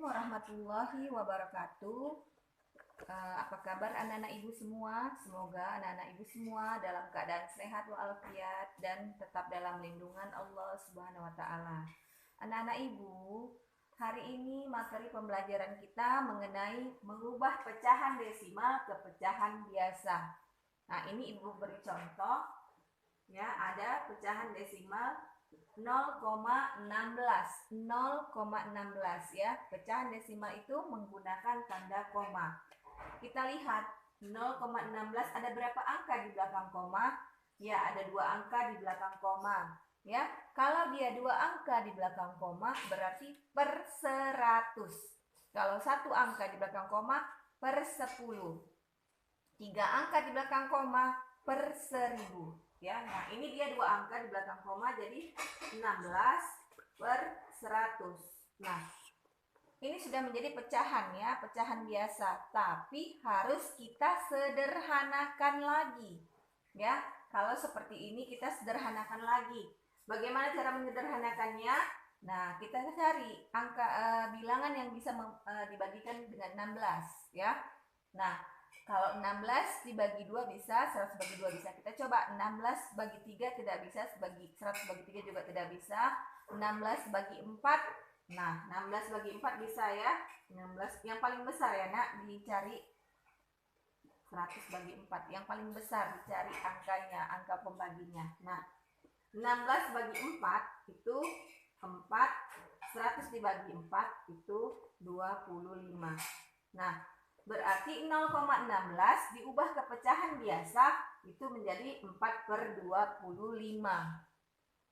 Warahmatullahi wabarakatuh. Apa kabar anak-anak ibu semua? Semoga anak-anak ibu semua dalam keadaan sehat walafiat dan tetap dalam lindungan Allah Subhanahu wa taala. Anak-anak ibu, hari ini materi pembelajaran kita mengenai mengubah pecahan desimal ke pecahan biasa. Nah, ini ibu beri contoh ya, ada pecahan desimal 0,16 ya. Pecahan desimal itu menggunakan tanda koma. Kita lihat 0,16 ada berapa angka di belakang koma? Ya, ada 2 angka di belakang koma. Ya, kalau dia 2 angka di belakang koma berarti per 100. Kalau 1 angka di belakang koma per 10. 3 angka di belakang koma per 1000. Ya, nah ini dia 2 angka di belakang koma, jadi 16 per 100. Nah, ini sudah menjadi pecahan ya, pecahan biasa. Tapi harus kita sederhanakan lagi. Ya, kalau seperti ini kita sederhanakan lagi. Bagaimana cara menyederhanakannya? Nah, kita cari angka bilangan yang bisa dibagikan dengan 16 ya. Nah, kalau 16 dibagi 2 bisa, 100 bagi 2 bisa. Kita coba 16 bagi 3 tidak bisa, 100 bagi 3 juga tidak bisa. 16 bagi 4, nah 16 bagi 4 bisa ya. 16 yang paling besar ya nak, dicari 100 bagi 4. Yang paling besar dicari angkanya, angka pembaginya. Nah, 16 bagi 4 itu 4, 100 dibagi 4 itu 25. Nah, berarti 0,16 diubah ke pecahan biasa itu menjadi 4 per 25.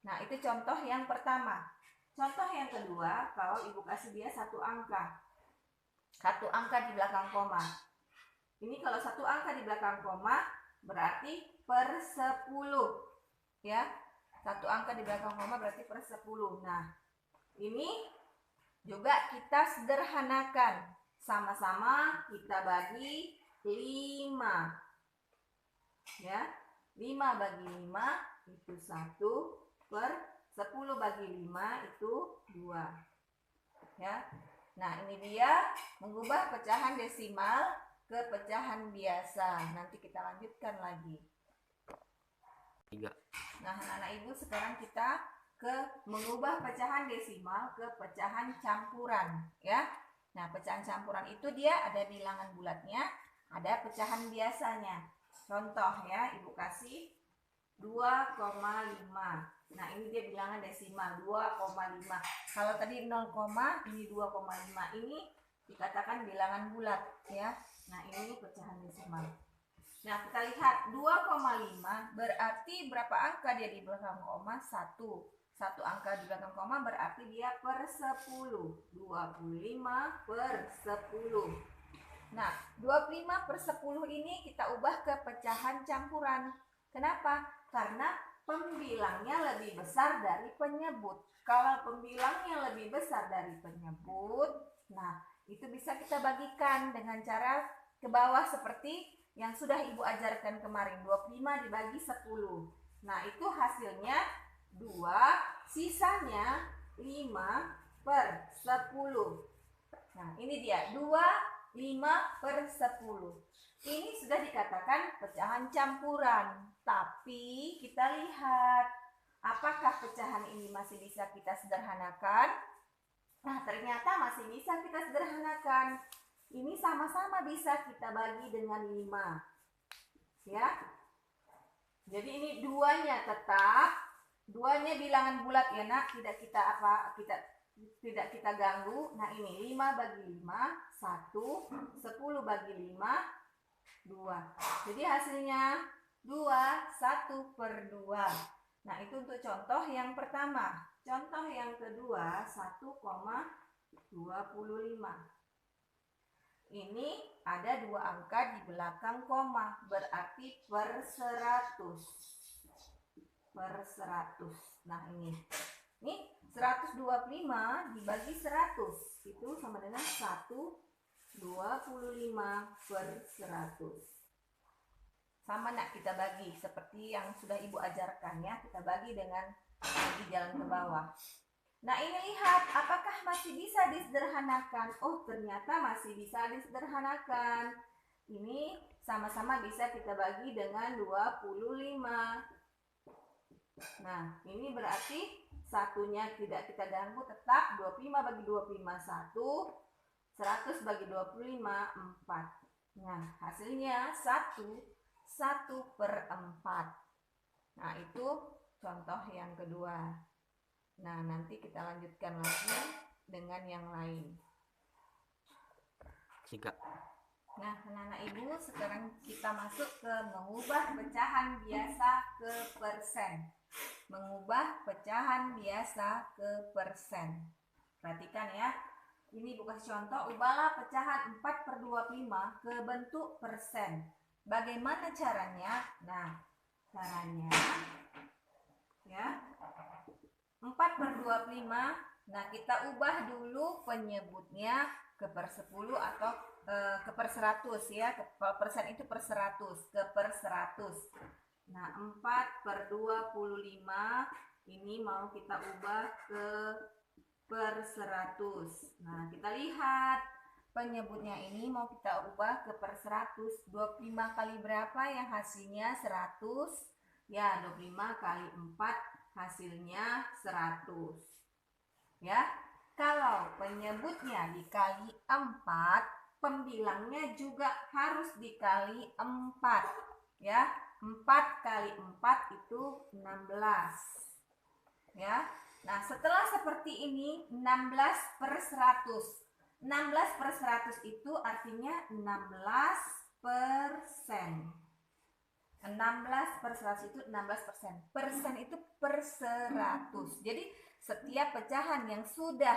Nah, itu contoh yang pertama. Contoh yang kedua, kalau ibu kasih dia 1 angka. 1 angka di belakang koma. Ini kalau 1 angka di belakang koma berarti per 10. Ya, 1 angka di belakang koma berarti per 10. Nah, ini juga kita sederhanakan. Sama-sama kita bagi 5 ya. 5 bagi 5 itu 1 per 10 bagi 5 itu 2 ya. Nah, ini dia mengubah pecahan desimal ke pecahan biasa. Nanti kita lanjutkan lagi. Nah, anak-anak ibu, sekarang kita ke mengubah pecahan desimal ke pecahan campuran ya. Nah, pecahan campuran itu dia ada bilangan bulatnya, ada pecahan biasanya. Contoh ya, ibu kasih 2,5. Nah, ini dia bilangan desimal 2,5. Kalau tadi 0, ini 2,5. Ini dikatakan bilangan bulat ya. Nah, ini pecahan desimal. Nah, kita lihat 2,5 berarti berapa angka dia di belakang koma? 1. 1 angka di belakang koma berarti dia per 10. 25 per 10. Nah, 25 per 10 ini kita ubah ke pecahan campuran. Kenapa? Karena pembilangnya lebih besar dari penyebut. Kalau pembilangnya lebih besar dari penyebut, nah itu bisa kita bagikan dengan cara ke bawah seperti yang sudah ibu ajarkan kemarin. 25 dibagi 10. Nah, itu hasilnya 2, sisanya 5 per 10. Nah, ini dia 2, 5 per 10. Ini sudah dikatakan pecahan campuran. Tapi kita lihat apakah pecahan ini masih bisa kita sederhanakan? Nah, ternyata masih bisa kita sederhanakan. Ini sama-sama bisa kita bagi dengan 5. Ya. Jadi ini 2-nya tetap, 2-nya bilangan bulat ya nak, tidak kita ganggu. Nah, ini 5 bagi 5, 1, 10 bagi 5, 2. Jadi hasilnya 2, 1 per 2. Nah, itu untuk contoh yang pertama. Contoh yang kedua, 1,25. Ini ada 2 angka di belakang koma, berarti per 100. Per 100. Nah, ini 125 dibagi 100 itu sama dengan 125 per 100. Sama nak kita bagi seperti yang sudah ibu ajarkan ya, kita bagi dengan bagi jalan ke bawah. Nah, ini lihat, apakah masih bisa disederhanakan? Oh, ternyata masih bisa disederhanakan. Ini sama-sama bisa kita bagi dengan 25. Nah, ini berarti satunya tidak kita ganggu, tetap 25 bagi 25, 1. 100 bagi 25, 4. Nah, hasilnya 1/4. Nah, itu contoh yang kedua. Nah, nanti kita lanjutkan lagi dengan yang lain. Nah, anak-anak ibu, sekarang kita masuk ke mengubah pecahan biasa ke persen. Mengubah pecahan biasa ke persen. Perhatikan ya. Ini bukan contoh, ubahlah pecahan 4/25 ke bentuk persen. Bagaimana caranya? Nah, caranya ya 4/25. Nah, kita ubah dulu penyebutnya ke per 10 atau ke per 100 ya. Persen itu per 100, ke per 100. Nah, 4/25 ini mau kita ubah ke per 100. Nah, kita lihat penyebutnya ini mau kita ubah ke per 100. 25 kali berapa yang hasilnya 100? Ya, 25 kali 4 hasilnya 100. Ya, kalau penyebutnya dikali 4, pembilangnya juga harus dikali 4. Ya, 4 kali 4 itu 16. Ya, nah setelah seperti ini 16/100. 16/100 itu artinya 16%. 16/100 itu 16%. Persen itu per 100. Jadi setiap pecahan yang sudah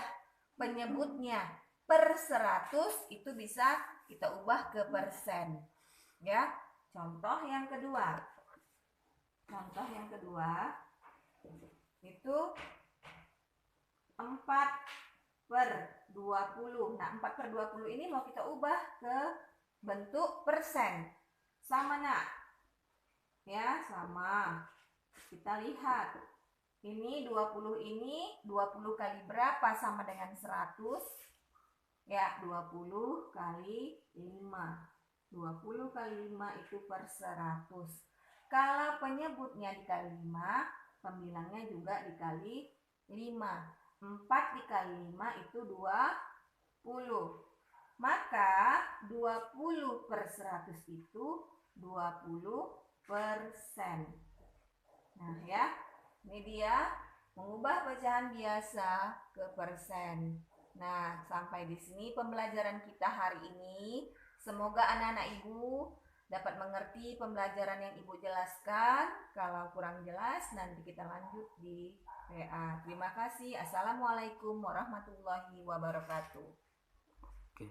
penyebutnya per 100 itu bisa kita ubah ke persen. Ya. Contoh yang kedua. Contoh yang kedua itu 4/20. Nah, 4/20 ini mau kita ubah ke bentuk persen. Sama nak? Ya, sama. Kita lihat. Ini 20 ini 20 kali berapa sama dengan 100? Ya, 20 kali 5. 20 kali 5 itu per 100. Kalau penyebutnya dikali 5, pembilangnya juga dikali 5. 4 dikali 5 itu 20. Maka 20/100 itu 20%. Nah ya, ini dia mengubah pecahan biasa ke persen. Nah, sampai di sini pembelajaran kita hari ini. Semoga anak-anak ibu dapat mengerti pembelajaran yang ibu jelaskan. Kalau kurang jelas, nanti kita lanjut di PA. Terima kasih. Assalamualaikum warahmatullahi wabarakatuh. Oke.